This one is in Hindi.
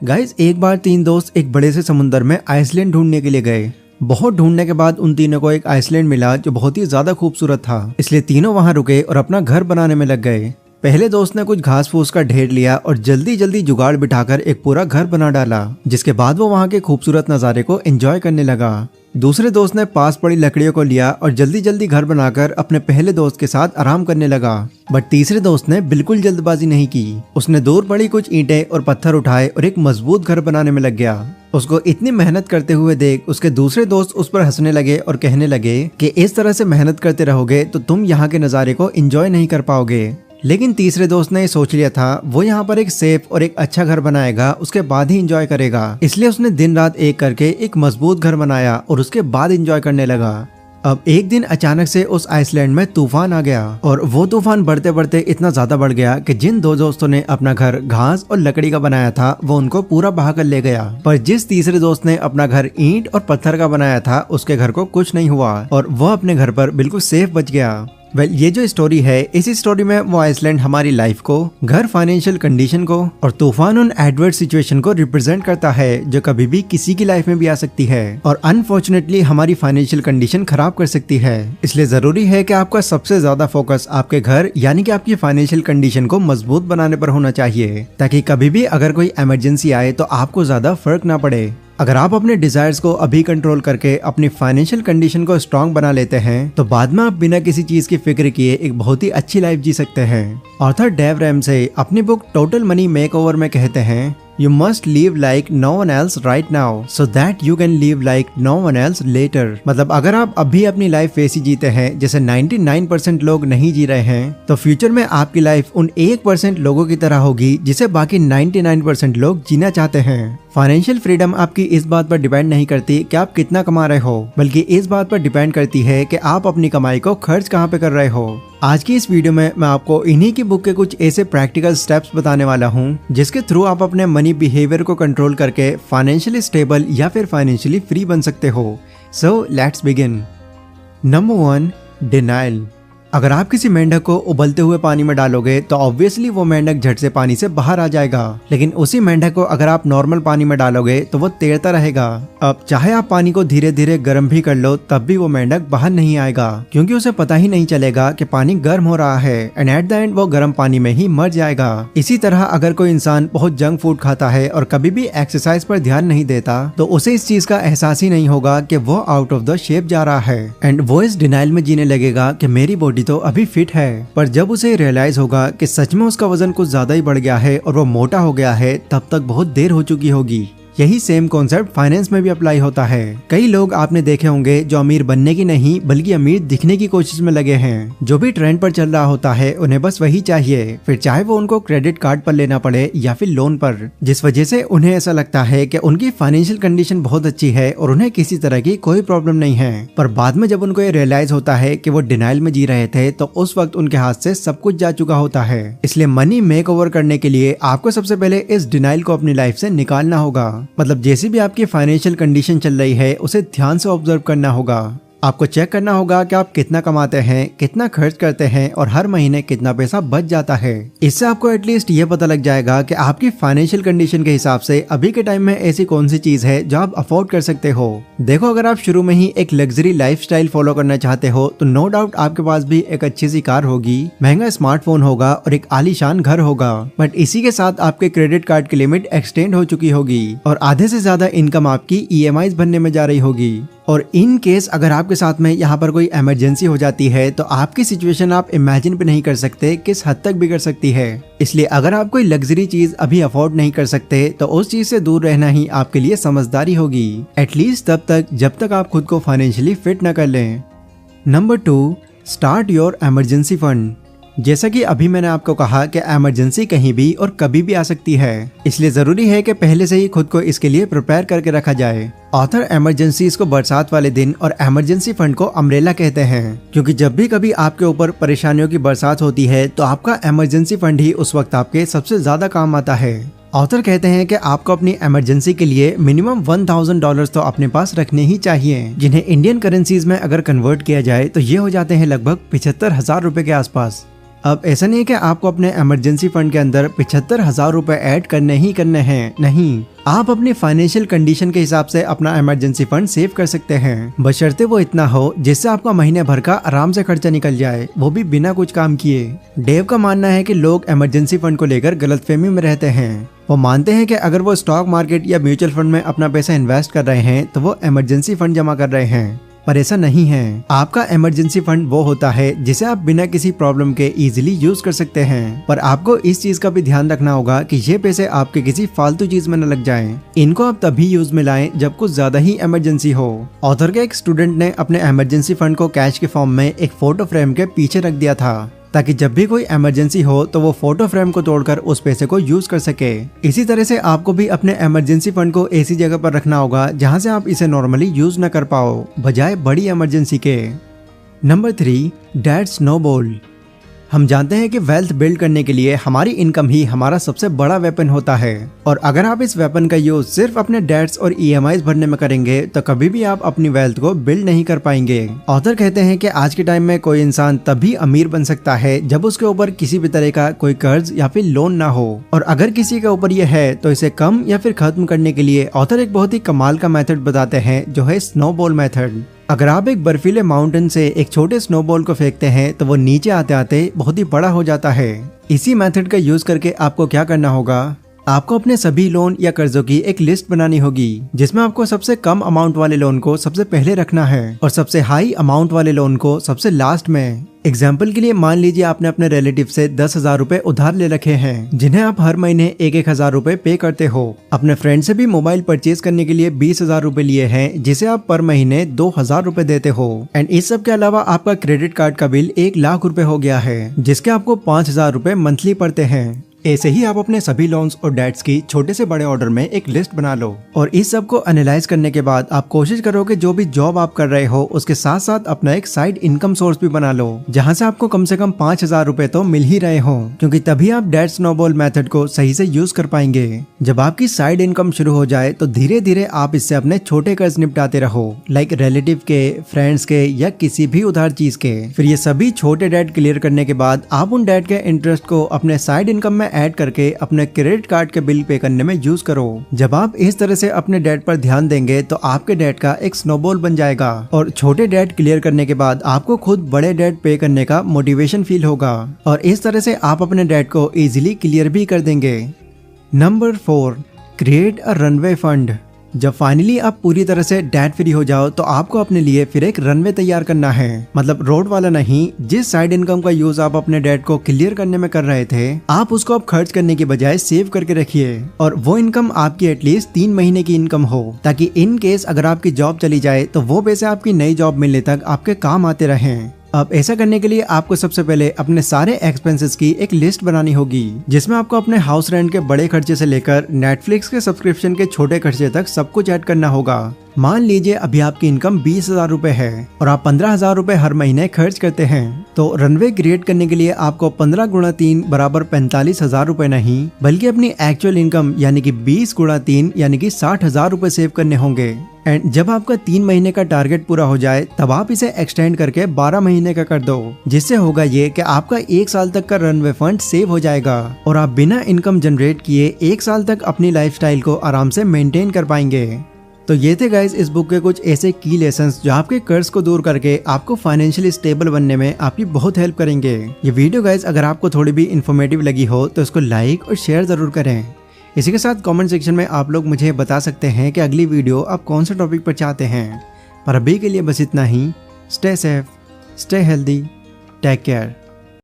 गाइस, एक बार तीन दोस्त एक बड़े से समुद्र में आइसलैंड ढूंढने के लिए गए। बहुत ढूंढने के बाद उन तीनों को एक आइसलैंड मिला जो बहुत ही ज्यादा खूबसूरत था, इसलिए तीनों वहां रुके और अपना घर बनाने में लग गए। पहले दोस्त ने कुछ घास फूस का ढेर लिया और जल्दी जल्दी जुगाड़ बिठाकर एक पूरा घर बना डाला, जिसके बाद वो वहाँ के खूबसूरत नज़ारे को एंजॉय करने लगा। दूसरे दोस्त ने पास पड़ी लकड़ियों को लिया और जल्दी जल्दी घर बनाकर अपने पहले दोस्त के साथ आराम करने लगा। बट तीसरे दोस्त ने बिल्कुल जल्दबाजी नहीं की। उसने दूर पड़ी कुछ ईंटें और पत्थर उठाए और एक मजबूत घर बनाने में लग गया। उसको इतनी मेहनत करते हुए देख उसके दूसरे दोस्त उस पर हंसने लगे और कहने लगे कि इस तरह से मेहनत करते रहोगे तो तुम यहाँ के नज़ारे को एंजॉय नहीं कर पाओगे। लेकिन तीसरे दोस्त ने सोच लिया था वो यहाँ पर एक सेफ और एक अच्छा घर बनाएगा, उसके बाद ही एंजॉय करेगा। इसलिए उसने दिन रात एक करके एक मजबूत घर बनाया और उसके बाद एंजॉय करने लगा। अब एक दिन अचानक से उस आइसलैंड में तूफान आ गया और वो तूफान बढ़ते बढ़ते इतना ज्यादा बढ़ गया कि जिन दो दोस्तों ने अपना घर घास और लकड़ी का बनाया था वो उनको पूरा बहा कर ले गया। पर जिस तीसरे दोस्त ने अपना घर ईंट और पत्थर का बनाया था उसके घर को कुछ नहीं हुआ और वो अपने घर पर बिल्कुल सेफ बच गया। ये जो स्टोरी है, इस स्टोरी में वो आइसलैंड हमारी लाइफ को, घर फाइनेंशियल कंडीशन को और तूफान उन एडवर्स सिचुएशन को रिप्रेजेंट करता है जो कभी भी किसी की लाइफ में भी आ सकती है और अनफॉर्चुनेटली हमारी फाइनेंशियल कंडीशन खराब कर सकती है। इसलिए जरूरी है कि आपका सबसे ज्यादा फोकस आपके घर यानी कि आपकी फाइनेंशियल कंडीशन को मजबूत बनाने पर होना चाहिए, ताकि कभी भी अगर कोई इमरजेंसी आए तो आपको ज्यादा फर्क ना पड़े। अगर आप अपने डिजायर्स को अभी कंट्रोल करके अपनी फाइनेंशियल कंडीशन को स्ट्रांग बना लेते हैं तो बाद में आप बिना किसी चीज की फिक्र किए एक बहुत ही अच्छी लाइफ जी सकते हैं। ऑथर डेव रैमसे अपनी बुक टोटल मनी मेकओवर में कहते हैं, You must live like no one else right now, so that you can live like no one else later। मतलब अगर आप अभी अपनी लाइफ वैसी जीते हैं जैसे 99% लोग नहीं जी रहे हैं, तो फ्यूचर में आपकी लाइफ उन 1% लोगों की तरह होगी जिसे बाकी 99% लोग जीना चाहते हैं। फाइनेंशियल फ्रीडम आपकी इस बात पर डिपेंड नहीं करती कि आप कितना कमा रहे हो, बल्कि इस बात पर डिपेंड करती है कि आप अपनी कमाई को खर्च कहाँ पे कर रहे हो। आज की इस वीडियो में मैं आपको इन्हीं की बुक के कुछ ऐसे प्रैक्टिकल स्टेप्स बताने वाला हूँ जिसके थ्रू आप अपने मनी बिहेवियर को कंट्रोल करके फाइनेंशियली स्टेबल या फिर फाइनेंशियली फ्री बन सकते हो। So let's begin. Number 1, denial. अगर आप किसी मेंढक को उबलते हुए पानी में डालोगे तो ऑब्वियसली वो मेंढक झट से पानी से बाहर आ जाएगा, लेकिन उसी मेंढक को अगर आप नॉर्मल पानी में डालोगे तो वो तैरता रहेगा। अब चाहे आप पानी को धीरे धीरे गर्म भी कर लो तब भी वो मेंढक बाहर नहीं आएगा, क्योंकि उसे पता ही नहीं चलेगा कि पानी गर्म हो रहा है एंड एट द एंड वो गर्म पानी में ही मर जाएगा। इसी तरह अगर कोई इंसान बहुत जंक फूड खाता है और कभी भी एक्सरसाइज पर ध्यान नहीं देता तो उसे इस चीज का एहसास ही नहीं होगा कि वो आउट ऑफ द शेप जा रहा है एंड वो इस डिनाइल में जीने लगेगा कि मेरी बॉडी तो अभी फिट है। पर जब उसे रियलाइज होगा कि सच में उसका वजन कुछ ज्यादा ही बढ़ गया है और वो मोटा हो गया है, तब तक बहुत देर हो चुकी होगी। यही सेम कॉन्सेप्ट फाइनेंस में भी अप्लाई होता है। कई लोग आपने देखे होंगे जो अमीर बनने की नहीं बल्कि अमीर दिखने की कोशिश में लगे हैं। जो भी ट्रेंड पर चल रहा होता है उन्हें बस वही चाहिए, फिर चाहे वो उनको क्रेडिट कार्ड पर लेना पड़े या फिर लोन पर, जिस वजह से उन्हें ऐसा लगता है कि उनकी फाइनेंशियल कंडीशन बहुत अच्छी है और उन्हें किसी तरह की कोई प्रॉब्लम नहीं है। पर बाद में जब उनको ये रियलाइज होता है कि वो डिनाइल में जी रहे थे तो उस वक्त उनके हाथ से सब कुछ जा चुका होता है। इसलिए मनी मेकओवर करने के लिए आपको सबसे पहले इस डिनाइल को अपनी लाइफ से निकालना होगा। मतलब जैसे भी आपकी फाइनेंशियल कंडीशन चल रही है उसे ध्यान से ऑब्जर्व करना होगा। आपको चेक करना होगा कि आप कितना कमाते हैं, कितना खर्च करते हैं और हर महीने कितना पैसा बच जाता है। इससे आपको एटलीस्ट ये पता लग जाएगा कि आपकी फाइनेंशियल कंडीशन के हिसाब से अभी के टाइम में ऐसी कौन सी चीज है जो आप अफोर्ड कर सकते हो। देखो, अगर आप शुरू में ही एक लग्जरी लाइफस्टाइल फॉलो करना चाहते हो तो नो डाउट आपके पास भी एक अच्छी सी कार होगी, महंगा स्मार्टफोन होगा और एक आलीशान घर होगा। बट इसी के साथ आपके क्रेडिट कार्ड की लिमिट एक्सटेंड हो चुकी होगी और आधे से ज्यादा इनकम आपकी EMIs भरने में जा रही होगी। और इन केस अगर आपके साथ में यहाँ पर कोई इमरजेंसी हो जाती है तो आपकी सिचुएशन आप इमेजिन भी नहीं कर सकते किस हद तक बिगड़ सकती है। इसलिए अगर आप कोई लग्जरी चीज अभी अफोर्ड नहीं कर सकते तो उस चीज से दूर रहना ही आपके लिए समझदारी होगी, एटलीस्ट तब तक जब तक आप खुद को फाइनेंशियली फिट न कर लें। Number 2, start your emergency fund. जैसा कि अभी मैंने आपको कहा कि इमरजेंसी कहीं भी और कभी भी आ सकती है, इसलिए जरूरी है कि पहले से ही खुद को इसके लिए प्रिपेयर करके रखा जाए। ऑथर इमरजेंसीज को बरसात वाले दिन और इमरजेंसी फंड को अम्ब्रेला कहते हैं, क्योंकि जब भी कभी आपके ऊपर परेशानियों की बरसात होती है तो आपका इमरजेंसी फंड ही उस वक्त आपके सबसे ज्यादा काम आता है। ऑथर कहते हैं कि आपको अपनी इमरजेंसी के लिए मिनिमम $1000 तो अपने पास रखने ही चाहिए, जिन्हें इंडियन करेंसीज में अगर कन्वर्ट किया जाए तो ये हो जाते हैं लगभग 75,000 रुपए के आसपास। अब ऐसा नहीं है कि आपको अपने इमरजेंसी फंड के अंदर 75,000 रुपए ऐड करने ही करने हैं, नहीं, आप अपनी फाइनेंशियल कंडीशन के हिसाब से अपना इमरजेंसी फंड सेव कर सकते हैं, बशर्ते वो इतना हो जिससे आपका महीने भर का आराम से खर्चा निकल जाए, वो भी बिना कुछ काम किए। डेव का मानना है कि लोग इमरजेंसी फंड को लेकर गलतफहमी में रहते हैं। वो मानते हैं कि अगर वो स्टॉक मार्केट या म्यूचुअल फंड में अपना पैसा इन्वेस्ट कर रहे हैं तो वो इमरजेंसी फंड जमा कर रहे हैं, पर ऐसा नहीं है। आपका इमरजेंसी फंड वो होता है जिसे आप बिना किसी प्रॉब्लम के इजीली यूज कर सकते हैं, पर आपको इस चीज का भी ध्यान रखना होगा कि ये पैसे आपके किसी फालतू चीज में न लग जाएं। इनको आप तभी यूज में लाएं जब कुछ ज्यादा ही इमरजेंसी हो। ऑथर के एक स्टूडेंट ने अपने इमरजेंसी फंड को कैश के फॉर्म में एक फोटो फ्रेम के पीछे रख दिया था, ताकि जब भी कोई इमरजेंसी हो तो वो फोटो फ्रेम को तोड़कर उस पैसे को यूज कर सके। इसी तरह से आपको भी अपने इमरजेंसी फंड को ऐसी जगह पर रखना होगा जहां से आप इसे नॉर्मली यूज न कर पाओ, बजाय बड़ी इमरजेंसी के। Number 3, dad snowball. हम जानते हैं कि वेल्थ बिल्ड करने के लिए हमारी इनकम ही हमारा सबसे बड़ा वेपन होता है, और अगर आप इस वेपन का यूज सिर्फ अपने डेट्स और EMIs भरने में करेंगे तो कभी भी आप अपनी वेल्थ को बिल्ड नहीं कर पाएंगे। ऑथर कहते हैं कि आज के टाइम में कोई इंसान तभी अमीर बन सकता है जब उसके ऊपर किसी भी तरह का कोई कर्ज या फिर लोन ना हो, और अगर किसी के ऊपर यह है तो इसे कम या फिर खत्म करने के लिए ऑथर एक बहुत ही कमाल का मेथड बताते हैं, जो है स्नोबॉल मेथड। अगर आप एक बर्फीले माउंटेन से एक छोटे स्नोबॉल को फेंकते हैं तो वो नीचे आते आते बहुत ही बड़ा हो जाता है। इसी मेथड का यूज करके आपको क्या करना होगा, आपको अपने सभी लोन या कर्जों की एक लिस्ट बनानी होगी, जिसमें आपको सबसे कम अमाउंट वाले लोन को सबसे पहले रखना है और सबसे हाई अमाउंट वाले लोन को सबसे लास्ट में। एग्जाम्पल के लिए मान लीजिए आपने अपने रिलेटिव से 10,000 रुपए उधार ले रखे हैं, जिन्हें आप हर महीने 1,000 रुपए पे करते हो। अपने फ्रेंड से भी मोबाइल परचेज करने के लिए 20,000 रुपए लिए हैं, जिसे आप पर महीने 2,000 रुपए देते हो। एंड इस सब के अलावा आपका क्रेडिट कार्ड का बिल 1,00,000 रुपए हो गया है, जिसके आपको 5,000 रुपए मंथली पड़ते हैं। ऐसे ही आप अपने सभी लोन्स और डेट्स की छोटे से बड़े ऑर्डर में एक लिस्ट बना लो, और इस सब को एनालाइज करने के बाद आप कोशिश करो कि जो भी जॉब आप कर रहे हो उसके साथ साथ अपना एक साइड इनकम सोर्स भी बना लो, जहां से आपको कम से कम 5,000 रुपए तो मिल ही रहे हो, क्योंकि तभी आप डैड स्नोबॉल मेथड को सही से यूज कर पाएंगे। जब आपकी साइड इनकम शुरू हो जाए तो धीरे धीरे आप इससे अपने छोटे कर्ज निपटाते रहो, लाइक रिलेटिव के, फ्रेंड्स के या किसी भी उधार चीज के। फिर ये सभी छोटे डेट क्लियर करने के बाद आप उन डेट के इंटरेस्ट को अपने साइड इनकम में ऐड करके अपने क्रेडिट कार्ड के बिल पे करने में यूज करो। जब आप इस तरह से अपने डेट पर ध्यान देंगे तो आपके डेट का एक स्नोबॉल बन जाएगा, और छोटे डेट क्लियर करने के बाद आपको खुद बड़े डेट पे करने का मोटिवेशन फील होगा, और इस तरह से आप अपने डेट को इजीली क्लियर भी कर देंगे। Number 4, create a runway fund. जब फाइनली आप पूरी तरह से डेट फ्री हो जाओ तो आपको अपने लिए फिर एक रनवे तैयार करना है, मतलब रोड वाला नहीं। जिस साइड इनकम का यूज आप अपने डेट को क्लियर करने में कर रहे थे, आप उसको अब खर्च करने की बजाय सेव करके रखिए, और वो इनकम आपकी एटलीस्ट 3 महीने की इनकम हो, ताकि इन केस अगर आपकी जॉब चली जाए तो वो पैसे आपकी नई जॉब मिलने तक आपके काम आते रहें। अब ऐसा करने के लिए आपको सबसे पहले अपने सारे एक्सपेंसेस की एक लिस्ट बनानी होगी, जिसमें आपको अपने हाउस रेंट के बड़े खर्चे से लेकर नेटफ्लिक्स के सब्सक्रिप्शन के छोटे खर्चे तक सब कुछ ऐड करना होगा। मान लीजिए अभी आपकी इनकम 20,000 रुपए है और आप 15,000 रुपए हर महीने खर्च करते हैं, तो रनवे क्रिएट करने के लिए आपको 15 गुणा 3 बराबर 45,000 रुपए नहीं, बल्कि अपनी एक्चुअल इनकम यानी कि 20 गुणा 3 यानी कि 60,000 रुपए सेव करने होंगे। एंड जब आपका 3 महीने का टारगेट पूरा हो जाए तब आप इसे एक्सटेंड करके 12 महीने का कर दो, जिससे होगा ये कि आपका 1 साल तक का रनवे फंड सेव हो जाएगा और आप बिना इनकम जनरेट किए 1 साल तक अपनी लाइफस्टाइल को आराम से मेंटेन कर पाएंगे। तो ये थे गाइज इस बुक के कुछ ऐसे की लेसन्स जो आपके कर्ज को दूर करके आपको फाइनेंशियली स्टेबल बनने में आपकी बहुत हेल्प करेंगे। ये वीडियो गाइज अगर आपको थोड़ी भी इन्फॉर्मेटिव लगी हो तो इसको लाइक और शेयर जरूर करें। इसी के साथ कमेंट सेक्शन में आप लोग मुझे बता सकते हैं कि अगली वीडियो आप कौन से टॉपिक पर चाहते हैं। पर अभी के लिए बस इतना ही। Stay safe, stay healthy, take care.